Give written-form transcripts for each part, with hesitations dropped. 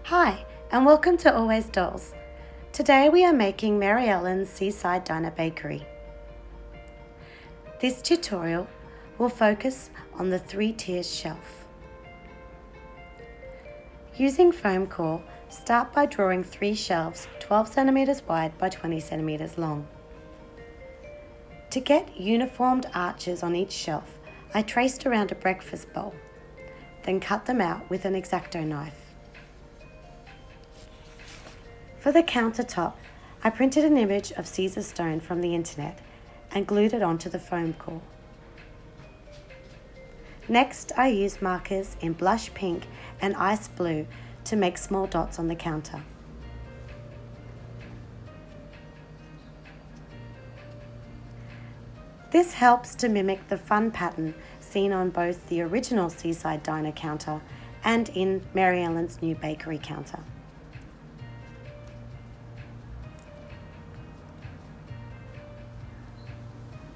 Hi, and welcome to Always Dolls. Today we are making Mary Ellen's Seaside Diner Bakery. This tutorial will focus on the 3-tier shelf. Using foam core, start by drawing 3 shelves 12 centimeters wide by 20 centimeters long. To get uniformed arches on each shelf, I traced around a breakfast bowl, then cut them out with an X-Acto knife. For the countertop, I printed an image of Caesar stone from the internet and glued it onto the foam core. Next, I used markers in blush pink and ice blue to make small dots on the counter. This helps to mimic the fun pattern seen on both the original Seaside Diner counter and in Mary Ellen's new bakery counter.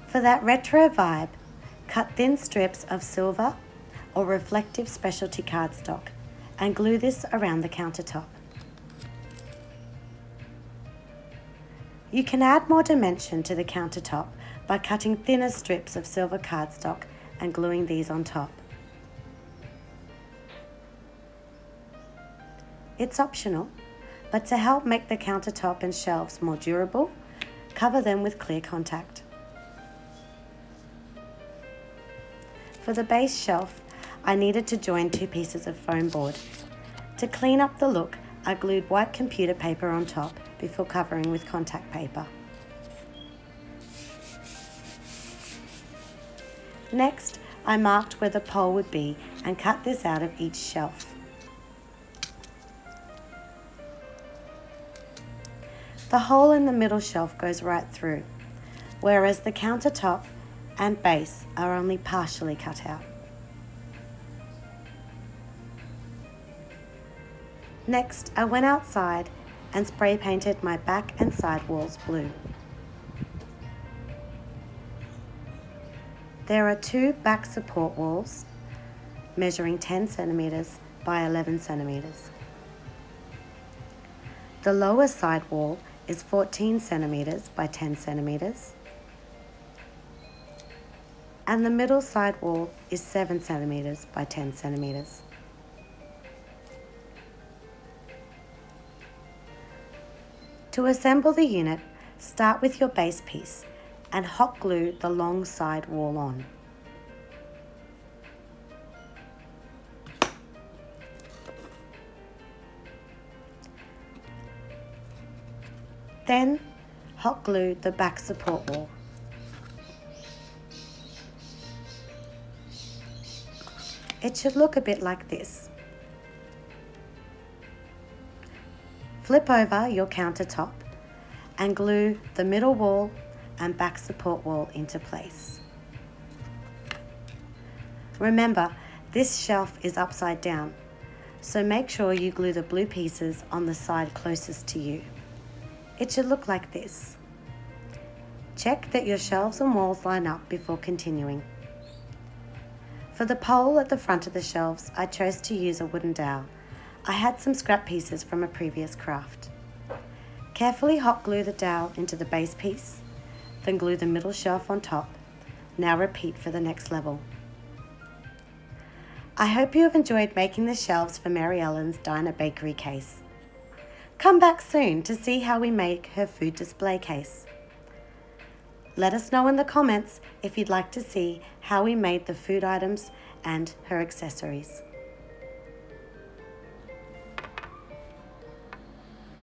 For that retro vibe, cut thin strips of silver or reflective specialty cardstock and glue this around the countertop. You can add more dimension to the countertop by cutting thinner strips of silver cardstock and gluing these on top. It's optional, but to help make the countertop and shelves more durable, cover them with clear contact. For the base shelf, I needed to join 2 pieces of foam board. To clean up the look, I glued white computer paper on top before covering with contact paper. Next, I marked where the pole would be and cut this out of each shelf. The hole in the middle shelf goes right through, whereas the countertop and base are only partially cut out. Next, I went outside and spray painted my back and side walls blue. There are 2 back support walls measuring 10 centimeters by 11 centimeters. The lower side wall is 14 centimeters by 10 centimeters. And the middle side wall is 7 centimeters by 10 centimeters. To assemble the unit, start with your base piece and hot glue the long side wall on. Then hot glue the back support wall. It should look a bit like this. Flip over your countertop and glue the middle wall and back support wall into place. Remember, this shelf is upside down, so make sure you glue the blue pieces on the side closest to you. It should look like this. Check that your shelves and walls line up before continuing. For the pole at the front of the shelves, I chose to use a wooden dowel. I had some scrap pieces from a previous craft. Carefully hot glue the dowel into the base piece, then glue the middle shelf on top. Now repeat for the next level. I hope you have enjoyed making the shelves for Mary Ellen's Diner Bakery case. Come back soon to see how we make her food display case. Let us know in the comments if you'd like to see how we made the food items and her accessories.